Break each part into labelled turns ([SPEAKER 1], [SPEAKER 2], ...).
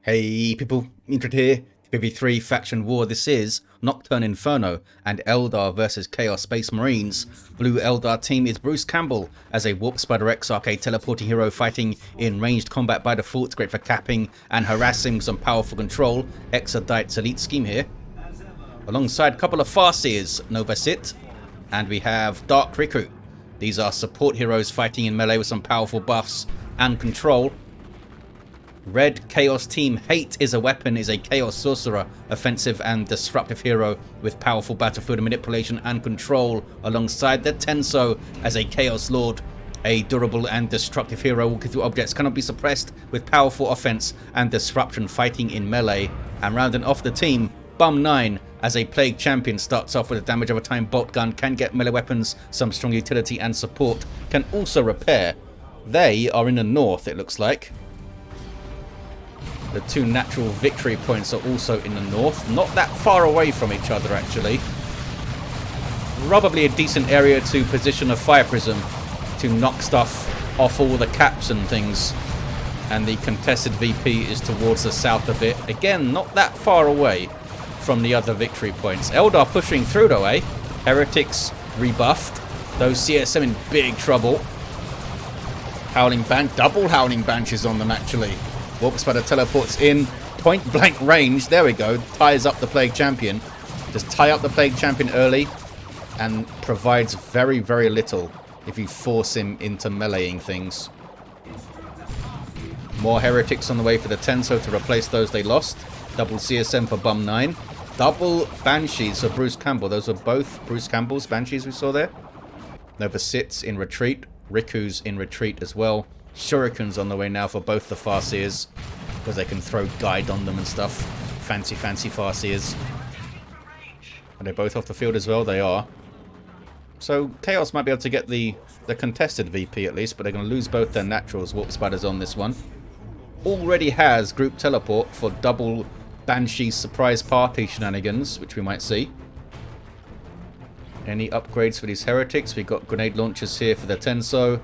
[SPEAKER 1] Hey people, Intred here, BB3 Faction War. This is Nocturne Inferno and Eldar versus Chaos Space Marines. Blue Eldar team is Bruce Campbell as a Warp Spider Exarch, a teleporting hero fighting in ranged combat by default. Great for capping and harassing with some powerful control. Exardite's elite scheme here. Alongside a couple of Farseers, Novacyt, and we have Dark Riku. These are support heroes fighting in melee with some powerful buffs and control. Red Chaos Team Hate is a weapon, is a Chaos Sorcerer, offensive and disruptive hero with powerful battlefield manipulation and control, alongside the Tenso as a Chaos Lord, a durable and destructive hero walking through objects, cannot be suppressed with powerful offense and disruption fighting in melee. And rounding off the team, Bum 9 as a Plague Champion starts off with a damage over time bolt gun, can get melee weapons, some strong utility and support, can also repair. They are in the north, it looks like. The two natural victory points are also in the north, not that far away from each other actually. Probably a decent area to position a fire prism to knock stuff off all the caps and things. And the contested VP is towards the south a bit. Again, not that far away from the other victory points. Eldar pushing through though, eh? Heretics rebuffed. Those CSM in big trouble. Double Howling Banshees on them actually. Warp Spider teleports in, point blank range, there we go, ties up the Plague Champion. Just tie up the Plague Champion early and provides very, very little if you force him into meleeing things. More Heretics on the way for the Tenso to replace those they lost. Double CSM for Bum 9. Double Banshees for Bruce Campbell. Those are both Bruce Campbell's Banshees we saw there. Novacyt's in retreat. Riku's in retreat as well. Shurikens on the way now for both the Farseers, because they can throw guide on them and stuff. Fancy Farseers. Are they both off the field as well? They are. So Chaos might be able to get the contested VP at least, but they're going to lose both their naturals. Warp Spiders on this one. Already has group teleport for double Banshee surprise party shenanigans, which we might see. Any upgrades for these Heretics? We've got grenade launchers here for the Tenso.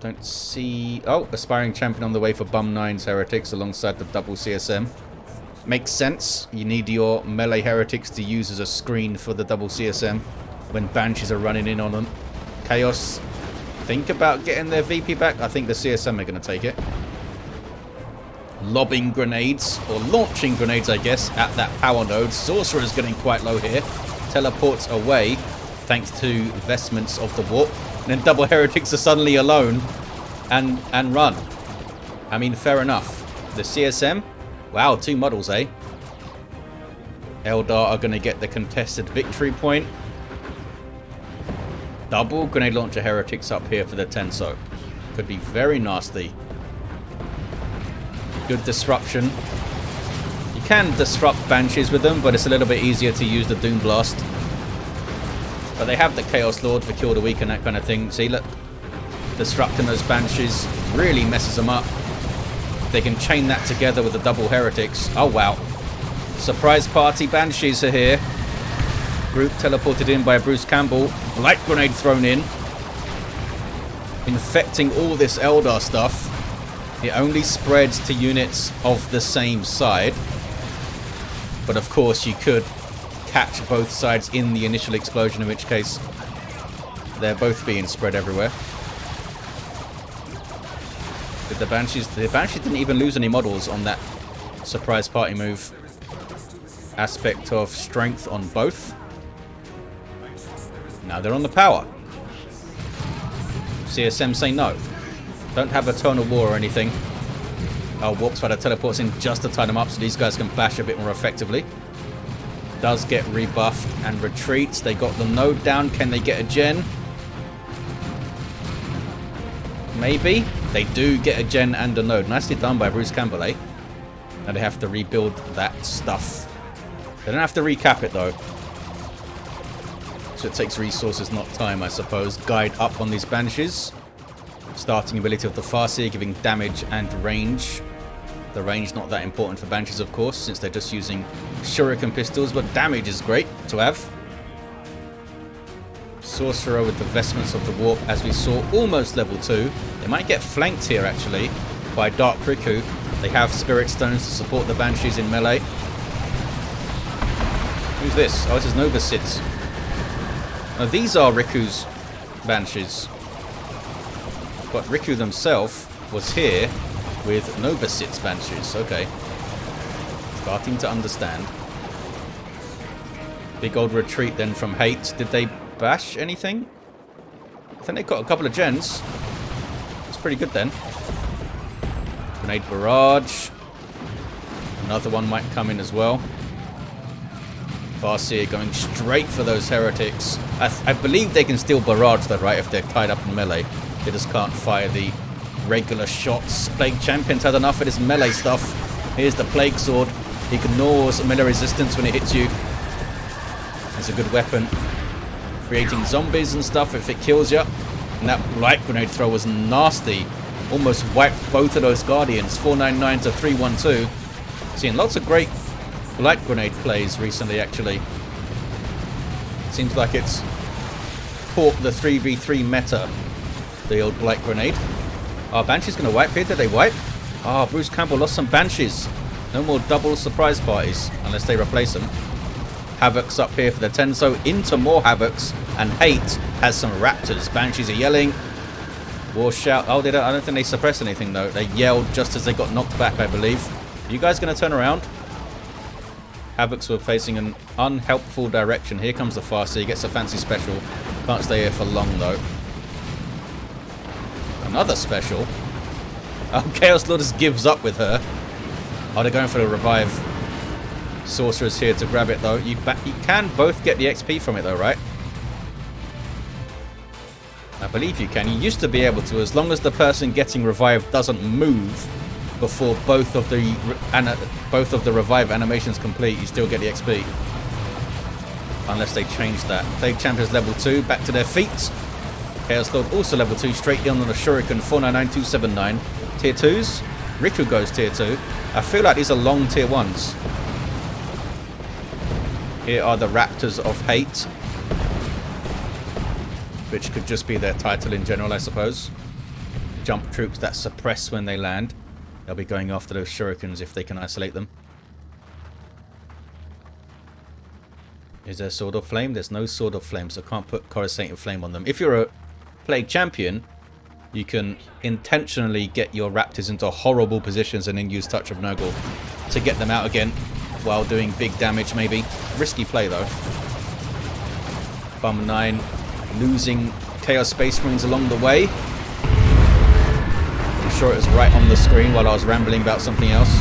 [SPEAKER 1] Don't see... Oh, Aspiring Champion on the way for Bum 9's Heretics alongside the double CSM. Makes sense. You need your melee Heretics to use as a screen for the double CSM when Banshees are running in on them. Chaos think about getting their VP back. I think the CSM are going to take it. Lobbing grenades, or launching grenades I guess, at that power node. Sorcerer's getting quite low here. Teleports away thanks to Vestments of the Warp. And then double Heretics are suddenly alone and run. I mean, fair enough. The CSM, wow, 2 models, eh? Eldar are going to get the contested victory point. Double grenade launcher Heretics up here for the Tenso. Could be very nasty. Good disruption. You can disrupt Banshees with them, but it's a little bit easier to use the Doom Blast. But they have the Chaos Lord for Kill the Weak and that kind of thing. See, look. Disrupting those Banshees really messes them up. They can chain that together with the double Heretics. Oh, wow. Surprise party Banshees are here. Group teleported in by Bruce Campbell. Light grenade thrown in. Infecting all this Eldar stuff. It only spreads to units of the same side. But of course you could catch both sides in the initial explosion, in which case they're both being spread everywhere. Did the Banshees didn't even lose any models on that surprise party move. Aspect of strength on both. Now they're on the power. CSM say no. Don't have a tonal war or anything. Oh, Warp Spider teleports in just to tie them up so these guys can bash a bit more effectively. Does get rebuffed and retreats. They got the node down. Can they get a gen? Maybe. They do get a gen and a node. Nicely done by Bruce Campbell, eh? Now they have to rebuild that stuff. They don't have to recap it though. So it takes resources, not time, I suppose. Guide up on these Banshees. Starting ability of the Farseer, giving damage and range. The range not that important for Banshees, of course, since they're just using Shuriken pistols, but damage is great to have. Sorcerer with the Vestments of the Warp, as we saw, almost level 2. They might get flanked here, actually. by Dark Riku. They have Spirit Stones to support the Banshees in melee. Who's this? Oh, this is Novacyt. Now these are Riku's Banshees. But Riku themselves was here with Novacyt's Banshees. Okay. Starting to understand. Big old retreat then from Hate. Did they bash anything? I think they got a couple of gens. It's pretty good then. Grenade barrage. Another one might come in as well. Farseer going straight for those heretics. I believe they can still barrage though, right? If they're tied up in melee. They just can't fire the regular shots. Plague Champion's had enough of this melee stuff. Here's the Plague Sword. Ignores melee resistance when it hits you. It's a good weapon. Creating zombies and stuff if it kills you. And that light grenade throw was nasty. Almost wiped both of those Guardians. 499 to 312. Seeing lots of great light grenade plays recently, actually. Seems like it's caught the 3v3 meta. The old light grenade. Oh, Banshee's going to wipe here. Did they wipe? Oh, Bruce Campbell lost some Banshees. No more double surprise parties unless they replace them. Havoc's up here for the Tenso. Into more Havocs. And Hate has some Raptors. Banshees are yelling. War shout. Oh, I don't think they suppressed anything, though. They yelled just as they got knocked back, I believe. Are you guys going to turn around? Havocs were facing an unhelpful direction. Here comes the Farseer. He gets a fancy special. Can't stay here for long, though. Another special. Oh, Chaos Lord just gives up with her. Oh, they're going for the revive. Sorcerer's here to grab it, though. You can both get the XP from it, though, right? I believe you can. You used to be able to, as long as the person getting revived doesn't move before both of the revive animations complete, you still get the XP. Unless they change that. Plague Champions level 2, back to their feet. Chaos Lord also level 2, straight down on the Shuriken, 499279. Tier 2s. Riku goes tier 2. I feel like these are long tier 1s. Here are the Raptors of Hate. Which could just be their title in general, I suppose. Jump troops that suppress when they land. They'll be going after those shurikens if they can isolate them. Is there Sword of Flame? There's no Sword of Flame, so I can't put Coruscating Flame on them. If you're a Plague Champion, you can intentionally get your Raptors into horrible positions and then use Touch of Nurgle to get them out again while doing big damage, maybe. Risky play, though. Bum 9 losing Chaos Space Marines along the way. I'm sure it was right on the screen while I was rambling about something else.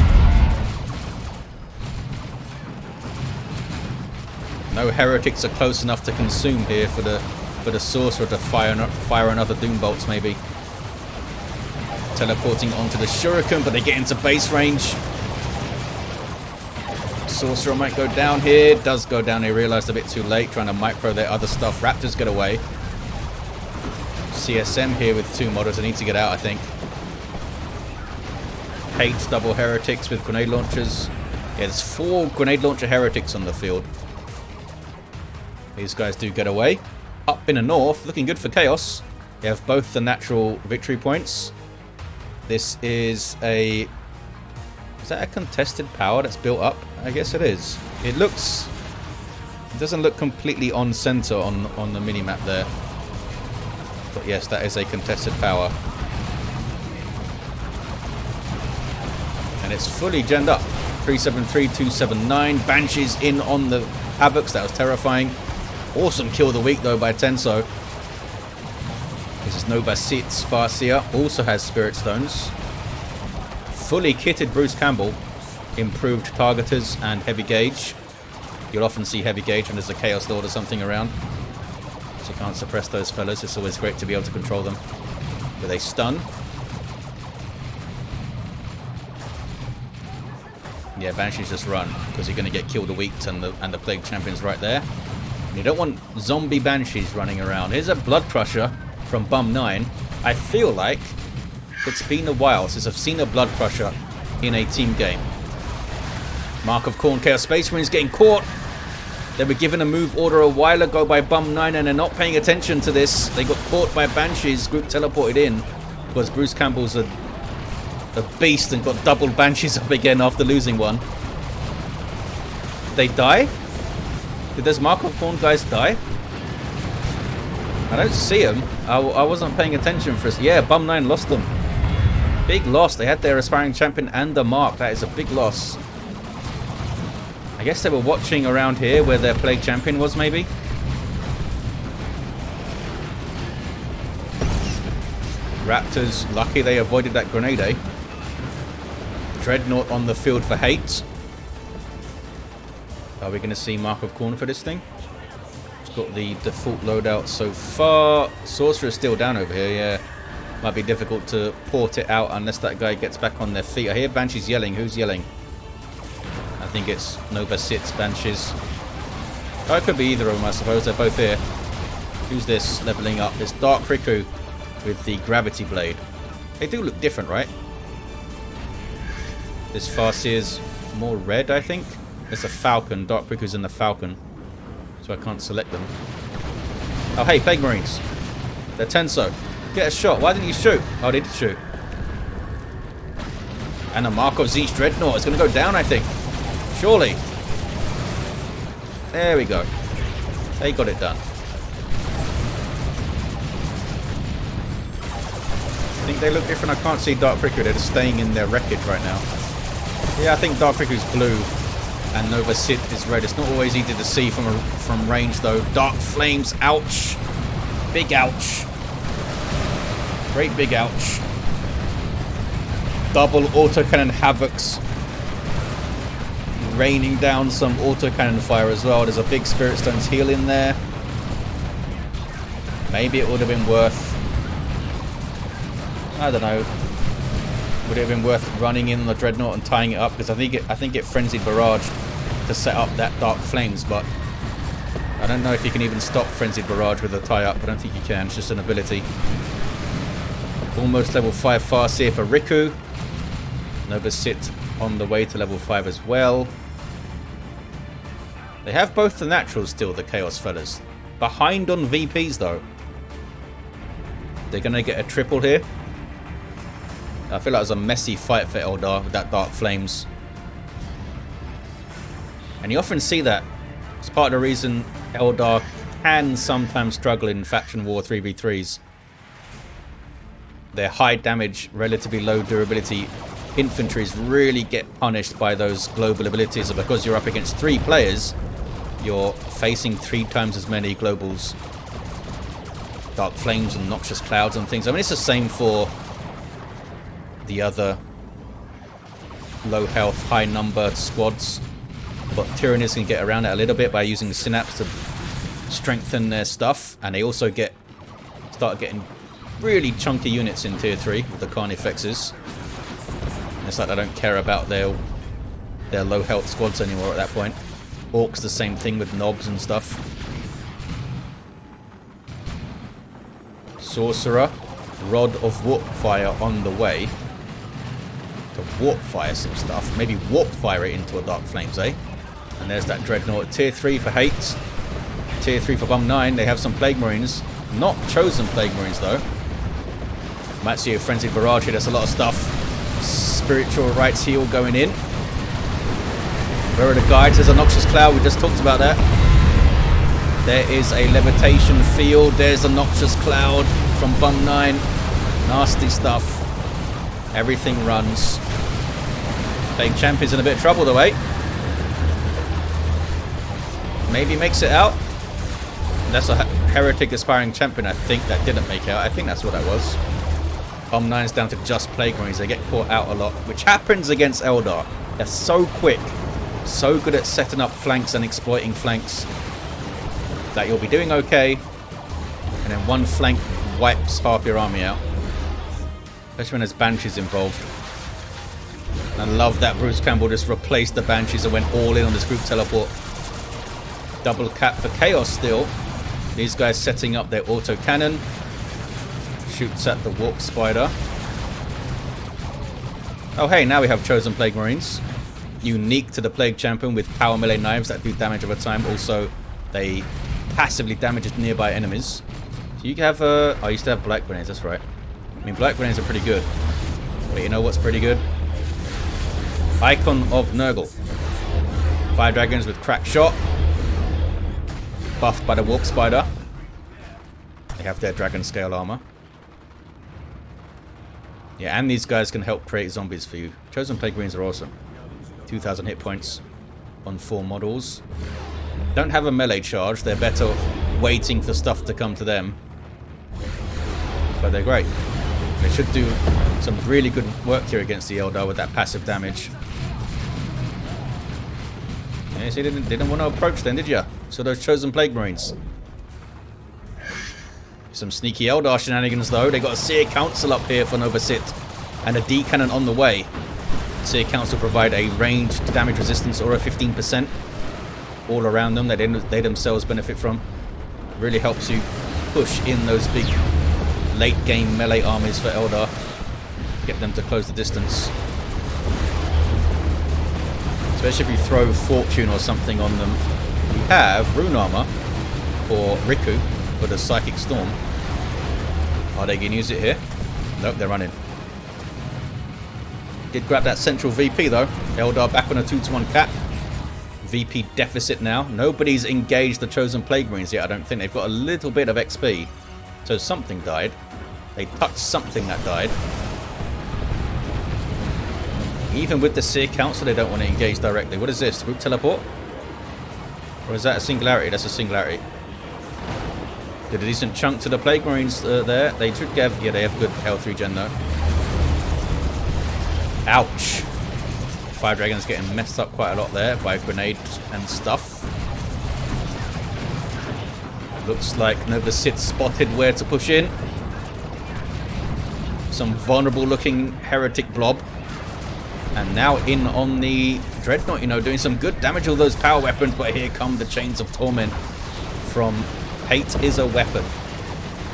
[SPEAKER 1] No heretics are close enough to consume here for the Sorcerer to fire another Doom Bolts, maybe. Teleporting onto the Shuriken, but they get into base range. Sorcerer might go down here. Does go down. They realized a bit too late, trying to micro their other stuff. Raptors get away. CSM here with 2 models. They need to get out, I think. Hates double heretics with grenade launchers. Yeah, there's 4 grenade launcher heretics on the field. These guys do get away. Up in the north, looking good for Chaos. They have both the natural victory points. This is a... Is that a contested power that's built up? I guess it is. It looks... It doesn't look completely on center on the mini-map there. But yes, that is a contested power. And it's fully genned up. 373279. Banshees in on the Havocs. That was terrifying. Awesome kill of the week, though, by Tenso. This is Novacyt's Farseer. Also has Spirit Stones. Fully kitted Bruce Campbell. Improved targeters and heavy gauge. You'll often see heavy gauge when there's a Chaos Lord or something around. So you can't suppress those fellas. It's always great to be able to control them with a stun. Yeah, Banshees just run because you're going to get killed a week, and the Plague Champion's right there. And you don't want zombie Banshees running around. Here's a Blood Crusher from Bum 9. I feel like it's been a while since I've seen a Blood Crusher in a team game. Mark of Khorne Chaos Space Marines getting caught. They were given a move order a while ago by Bum 9 and they're not paying attention to this. They got caught by Banshees. Group teleported in because Bruce Campbell's a a beast and got double banshees up again after losing one. Did they die? Did those Markov Corn guys die? I don't see them. I wasn't paying attention for us. Yeah, Bum 9 lost them. Big loss. They had their aspiring champion and the mark. That is a big loss. I guess they were watching around here where their plague champion was, maybe. Raptors, lucky they avoided that grenade, eh? Dreadnought on the field for hate. Are we going to see Mark of Corn for this thing? It's got the default loadout so far. Sorcerer is still down over here, yeah. Might be difficult to port it out unless that guy gets back on their feet. I hear Banshees yelling. Who's yelling? I think it's Novacyt's Banshees. Oh, it could be either of them, I suppose. They're both here. Who's this leveling up? It's Dark Riku with the Gravity Blade. They do look different, right? This Farseer's more red, I think. It's a Falcon. Dark Riku's in the Falcon. So I can't select them. Oh, hey, Plague Marines. They're Tenso. Get a shot. Why didn't you shoot? Oh, they did shoot. And a Markov Zeech Dreadnought is going to go down, I think. Surely. There we go. They got it done. I think they look different. I can't see Dark Riku. They're just staying in their wreckage right now. Yeah, I think Dark Riku's blue and Novacyt is red. It's not always easy to see from range, though. Dark Flames. Ouch. Big ouch. Great big ouch. Double autocannon havocs. Raining down some autocannon fire as well. There's a big Spirit Stone's heal in there. Maybe it would have been worth... I don't know. Would it have been worth running in the Dreadnought and tying it up? Because I think it Frenzied Barrage to set up that Dark Flames, but I don't know if you can even stop Frenzied Barrage with a tie-up. I don't think you can. It's just an ability. Almost level 5 Farseer for Riku. Novacyt on the way to level 5 as well. They have both the naturals still, the Chaos fellas. Behind on VPs though. They're going to get a triple here. I feel like it was a messy fight for Eldar with that Dark Flames. And you often see that. It's part of the reason Eldar can sometimes struggle in Faction War 3v3s. Their high damage, relatively low durability infantries really get punished by those global abilities. And because you're up against 3 players, you're facing 3 times as many globals. Dark Flames and Noxious Clouds and things. I mean, it's the same for the other low health, high number squads. But Tyrannies can get around it a little bit by using Synapse to strengthen their stuff. And they also start getting really chunky units in tier 3 with the Carnifexes. It's like they don't care about their low health squads anymore at that point. Orcs the same thing with knobs and stuff. Sorcerer, Rod of Warp Fire on the way to warp fire some stuff. Maybe warp fire it into a Dark Flames, eh? And there's that Dreadnought. Tier 3 for Hate. Tier 3 for Bum 9. They have some Plague Marines. Not chosen Plague Marines though. Might see a Frenzied Barrage here. There's a lot of stuff. Spiritual Rites Heal going in. Where are the guides? There's a Noxious Cloud. We just talked about that. There is a Levitation Field. There's a Noxious Cloud from Bum 9. Nasty stuff. Everything runs. Plague Champion's in a bit of trouble though, eh? Maybe makes it out. That's a Heretic Aspiring Champion, I think, that didn't make it out. I think that's what that was. Bum 9's down to just Plague Marines. They get caught out a lot, which happens against Eldar. They're so quick, so good at setting up flanks and exploiting flanks that you'll be doing okay, and then one flank wipes half your army out. Especially when there's Banshees involved. And I love that Bruce Campbell just replaced the Banshees and went all in on this group teleport. Double cap for Chaos still. These guys setting up their autocannon. Shoots at the Warp Spider. Oh hey, now we have chosen Plague Marines. Unique to the Plague Champion with power melee knives that do damage over time. Also, they passively damage nearby enemies. So you have I used to have Black Grenades, that's right. I mean, Black Grenades are pretty good. But you know what's pretty good? Icon of Nurgle. Fire dragons with crack shot. Buffed by the warp spider. They have their dragon scale armor. Yeah, and these guys can help create zombies for you. Chosen Plague Marines are awesome. 2,000 hit points on 4 models. Don't have a melee charge. They're better waiting for stuff to come to them. But they're great. They should do some really good work here against the Eldar with that passive damage. Yeah, so you didn't want to approach then, did you? So those Chosen Plague Marines. Some sneaky Eldar shenanigans though. They got a Seer Council up here for Novacyt and a D cannon on the way. Seer Council provide a ranged damage resistance or a 15% all around them that they themselves benefit from. Really helps you push in those big late game melee armies for Eldar. Get them to close the distance. Especially if you throw Fortune or something on them. You have Rune Armor or Riku for the Psychic Storm. Are they going to use it here? Nope, they're running. Did grab that central VP though. Eldar back on a 2-to-1 cap. VP deficit now. Nobody's engaged the Chosen Plague Marines yet, I don't think. They've got a little bit of XP. So something died. They touched something that died. Even with the Seer Council, they don't want to engage directly. What is this? Group teleport? Or is that a singularity? That's a singularity. Did a decent chunk to the Plague Marines there. They should have, yeah, they have good L3 gen though. Ouch. Fire Dragon's getting messed up quite a lot there by grenades and stuff. Looks like Novacyt spotted where to push in. Some vulnerable looking heretic blob. And now in on the Dreadnought, you know, doing some good damage with those power weapons. But here come the Chains of Torment from Hate is a Weapon.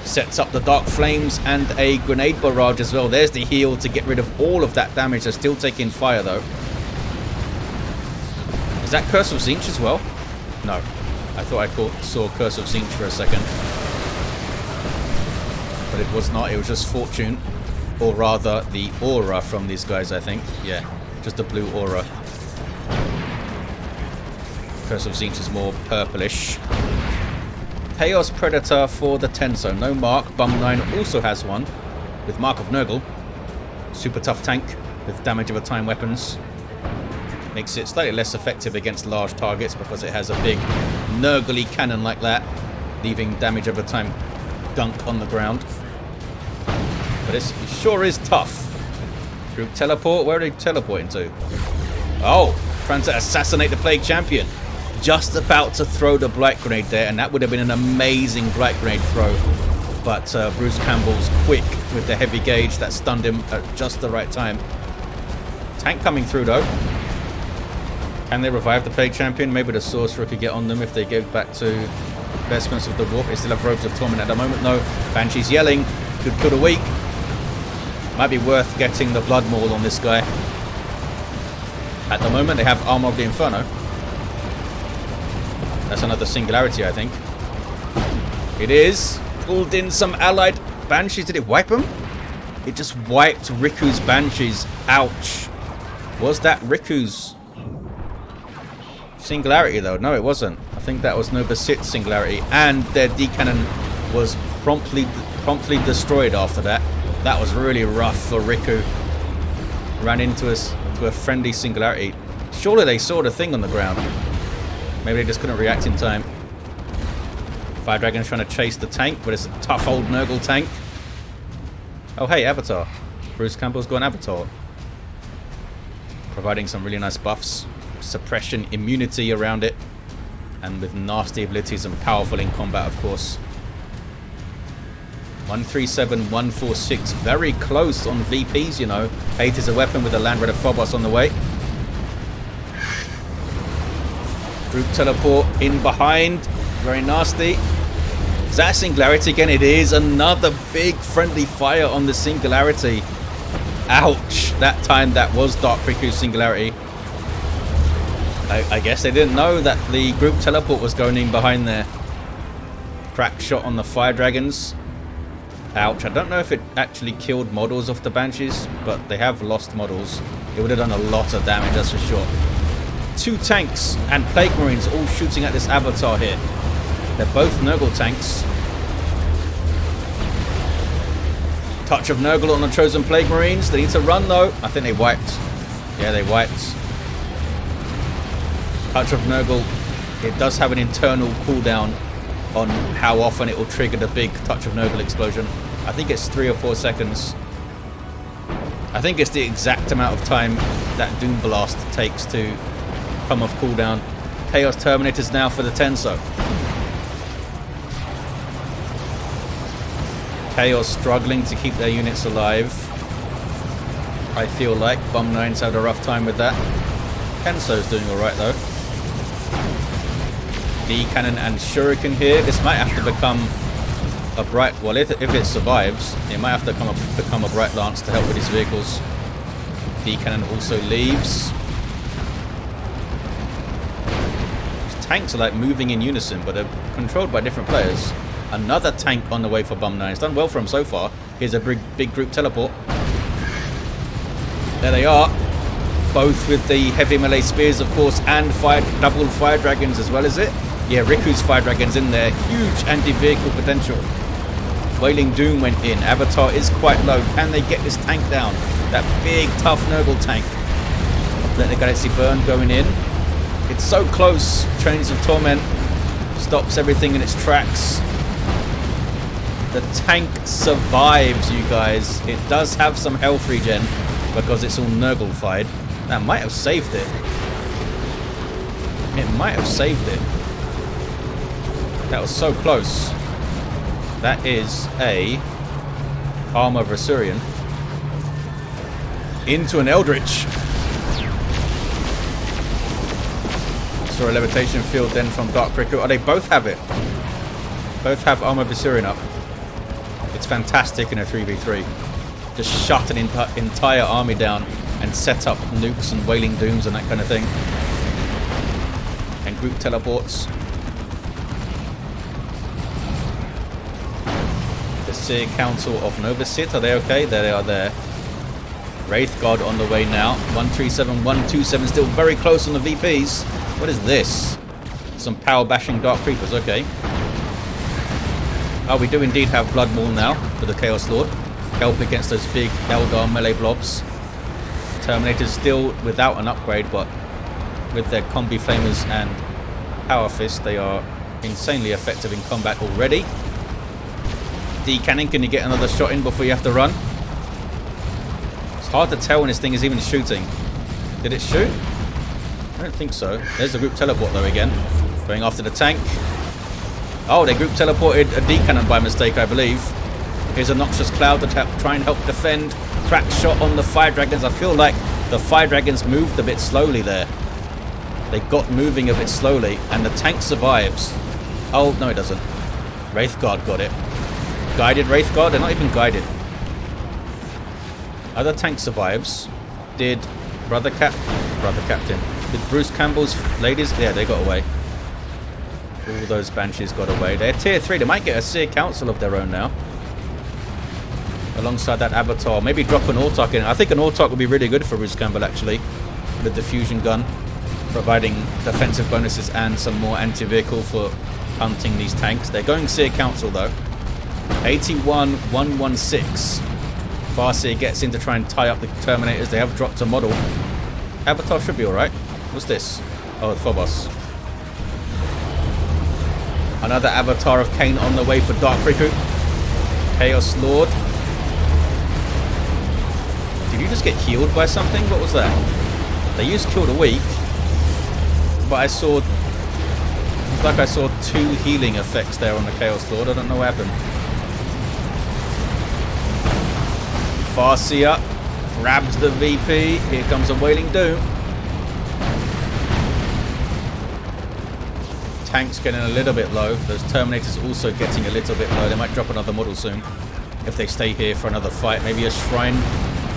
[SPEAKER 1] Sets up the Dark Flames and a Grenade Barrage as well. There's the heal to get rid of all of that damage. They're still taking fire though. Is that Curse of Tzeentch as well? No. I thought I saw Curse of Tzeentch for a second. But it was not. It was just Fortune. Or rather, the aura from these guys, I think. Yeah, just a blue aura. Curse of Tzeentch is more purplish. Chaos Predator for the Tenso. No mark. Bum 9 also has one. With Mark of Nurgle. Super tough tank with damage over time weapons. Makes it slightly less effective against large targets because it has a big Nurgle-y cannon like that. Leaving damage over time gunk on the ground. But it sure is tough. Group teleport? Where are they teleporting to? Oh, trying to assassinate the Plague Champion. Just about to throw the Blight Grenade there, and that would have been an amazing Blight Grenade throw. But Bruce Campbell's quick with the heavy gauge that stunned him at just the right time. Tank coming through though. Can they revive the Plague Champion? Maybe the Sorcerer could get on them if they give back to Vestments of the Warp. They still have Robes of Torment at the moment though. Banshee's yelling. Could put a weak. Might be worth getting the Blood Maul on this guy. At the moment they have Armor of the Inferno. That's another singularity, I think. It is. Pulled in some allied Banshees. Did it wipe them? It just wiped Riku's Banshees. Ouch. Was that Riku's singularity though? No, it wasn't. I think that was Novacyt's singularity. And their D-cannon was promptly destroyed after that. That was really rough for Riku. Ran into a friendly singularity. Surely they saw the thing on the ground. Maybe they just couldn't react in time. Fire Dragon's trying to chase the tank, but it's a tough old Nurgle tank. Oh hey, Avatar. Bruce Campbell's got an Avatar. Providing some really nice buffs. Suppression, immunity around it. And with nasty abilities and powerful in combat, of course. 137, 146. Very close on VPs, you know. Hate is a Weapon with the Land Raider Phobos on the way. Group teleport in behind. Very nasty. Is that a singularity again? It is. Another big friendly fire on the singularity. Ouch. That time that was Dark Riku's singularity. I guess they didn't know that the group teleport was going in behind there. Crack shot on the Fire Dragons. Ouch. I don't know if it actually killed models off the Banshees, but they have lost models. It would have done a lot of damage, that's for sure. 2 tanks and Plague Marines all shooting at this avatar here. They're both Nurgle tanks. Touch of Nurgle on the chosen Plague Marines. They need to run though. I think they wiped. Yeah, they wiped. Touch of Nurgle. It does have an internal cooldown on how often it will trigger the big Touch of Nurgle explosion. I think it's 3 or 4 seconds. I think it's the exact amount of time that Doom Blast takes to come off cooldown. Chaos Terminators now for the Tenso. Chaos struggling to keep their units alive. I feel like Bum 9's had a rough time with that. Tenso's doing alright though. D-Cannon and Shuriken here. This might have to become a bright... Well, if it survives, it might have to become a Bright Lance to help with his vehicles. D-Cannon also leaves. These tanks are like moving in unison, but they're controlled by different players. Another tank on the way for Bum 9. It's done well for him so far. Here's a big group teleport. There they are. Both with the heavy melee spears, of course, and double fire dragons as well as it. Yeah, Riku's fire dragons in there. Huge anti-vehicle potential. Wailing Doom went in. Avatar is quite low. Can they get this tank down? That big, tough Nurgle tank. Let the Galaxy Burn going in. It's so close. Trains of Torment stops everything in its tracks. The tank survives, you guys. It does have some health regen because it's all Nurgle-fied. That might have saved it. It might have saved it. That was so close. That is a Armor of Farseer into an Eldritch. Saw a levitation field then from Dark Riku. Oh, they both have it. Both have Armor of Farseer up. It's fantastic in a 3v3. Just shut an entire army down and set up nukes and Wailing Dooms and that kind of thing. And group teleports. The Seer Council of Novacyt, are they okay? There they are there. Wraith God on the way now. 137, 127, still very close on the VPs. What is this? Some power bashing Dark Creepers, okay. Oh, we do indeed have Blood Maul now for the Chaos Lord. Help against those big Eldar melee blobs. Terminators still without an upgrade, but with their Combi Flamers and Power Fist, they are insanely effective in combat already. D-Cannon, can you get another shot in before you have to run? It's hard to tell when this thing is even shooting. Did it shoot? I don't think so. There's the group teleport though again. Going after the tank. Oh, they group teleported a D-Cannon by mistake, I believe. Here's a Noxious Cloud to try and help defend. Crack shot on the Fire Dragons. I feel like the Fire Dragons moved a bit slowly there. They got moving a bit slowly, and the tank survives. Oh, no it doesn't. Wraith Guard got it. Guided Wraith Guard? They're not even guided. Other tank survives. Did Brother Captain. Did Bruce Campbell's ladies? Yeah, they got away. All those Banshees got away. They're tier 3. They might get a Seer Council of their own now. Alongside that Avatar. Maybe drop an Autarch in. I think an Autarch would be really good for Bruce Campbell, actually. The diffusion gun. Providing defensive bonuses and some more anti-vehicle for hunting these tanks. They're going Seer Council, though. 81-116. Farseer gets in to try and tie up the Terminators. They have dropped a model. Avatar should be alright. What's this? Oh, Phobos. Another Avatar of Cain on the way for Dark Riku. Chaos Lord. Did you just get healed by something? What was that? They used Killed a Weak. But I saw... It's like I saw 2 healing effects there on the Chaos Lord. I don't know what happened. Farseer grabs the VP. Here comes a Wailing Doom. Tank's getting a little bit low. Those Terminators also getting a little bit low. They might drop another model soon if they stay here for another fight. Maybe a Shrine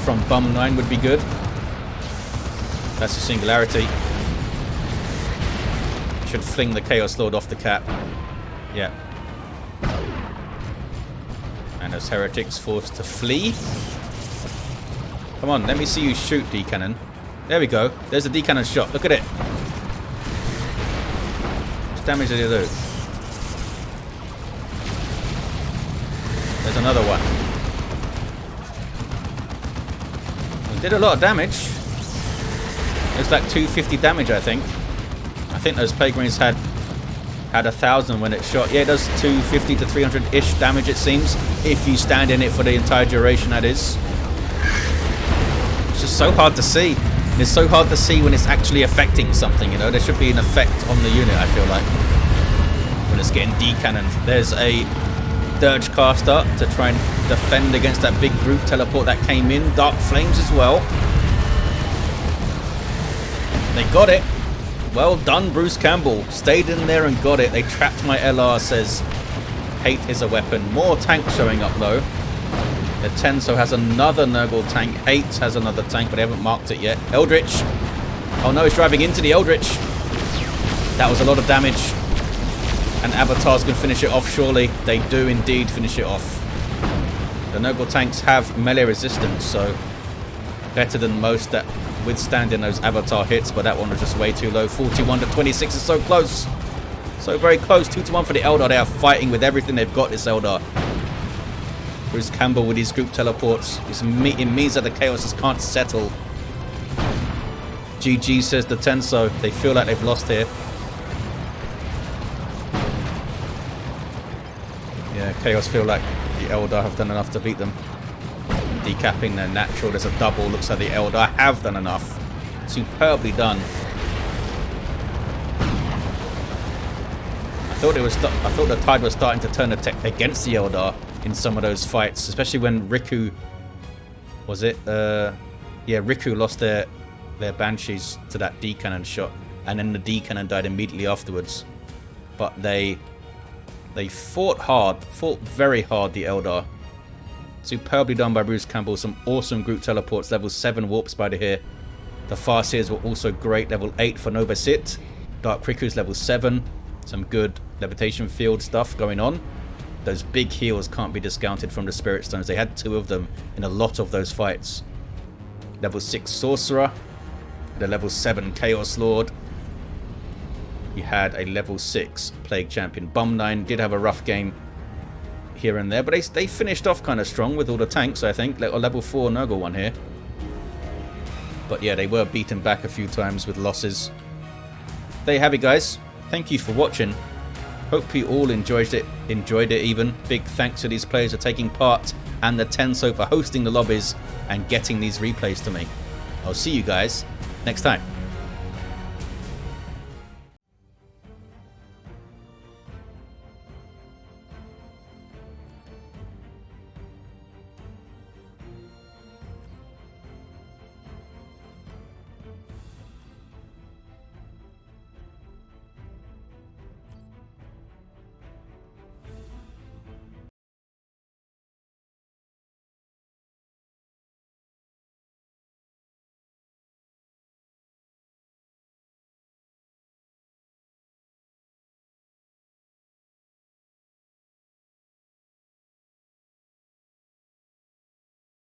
[SPEAKER 1] from Bum 9 would be good. That's a Singularity. Should fling the Chaos Lord off the cap. Yeah. And those heretics forced to flee. Come on, let me see you shoot, D-cannon. There we go. There's a D-cannon shot. Look at it. How much damage did it do? There's another one. It did a lot of damage. It's like 250 damage, I think. I think those Plague Marines had 1,000 when it shot. Yeah, it does 250 to 300-ish damage, it seems. If you stand in it for the entire duration, that is. It's just so hard to see. It's so hard to see when it's actually affecting something, you know. There should be an effect on the unit, I feel like, when it's getting decannoned. There's a Dirge caster to try and defend against that big group teleport that came in. Dark Flames as well. They got it. Well done, Bruce Campbell. Stayed in there and got it. They trapped my LR, says hate is a weapon. More tanks showing up though. The Tenso has another Nurgle tank. Hate has another tank, but they haven't marked it yet. Eldritch. Oh no, he's driving into the Eldritch. That was a lot of damage. And Avatars can finish it off, surely. They do indeed finish it off. The Nurgle tanks have melee resistance, so better than most at withstanding those Avatar hits, but that one was just way too low. 41 to 26 is so close. So very close. 2 to 1 for the Eldar. They are fighting with everything they've got, this Eldar. Bruce Campbell with his group teleports. It means that the Chaoses can't settle. GG, says the Tenso. They feel like they've lost here. Yeah, Chaos feel like the Eldar have done enough to beat them. Decapping their natural. There's a double. Looks like the Eldar have done enough. Superbly done. I thought the tide was starting to turn against the Eldar in some of those fights, especially when Riku, was it? Yeah, Riku lost their Banshees to that D-cannon shot, and then the D-cannon died immediately afterwards. But they fought hard, fought very hard, the Eldar. Superbly done by Bruce Campbell. Some awesome group teleports. Level 7 Warp Spider here. The Farseers were also great. Level 8 for Novacyt. Dark Riku's level 7. Some good levitation field stuff going on. Those big heals can't be discounted from the Spirit Stones. They had 2 of them in a lot of those fights. Level 6 Sorcerer. The level 7 Chaos Lord. He had a level 6 Plague Champion. Bum 9 did have a rough game here and there, but they finished off kind of strong with all the tanks, I think. A level 4 Nurgle one here. But yeah, they were beaten back a few times with losses. There you have it, guys. Thank you for watching. Hope you all enjoyed it even. Big thanks to these players for taking part, and the Tenso for hosting the lobbies and getting these replays to me. I'll see you guys next time.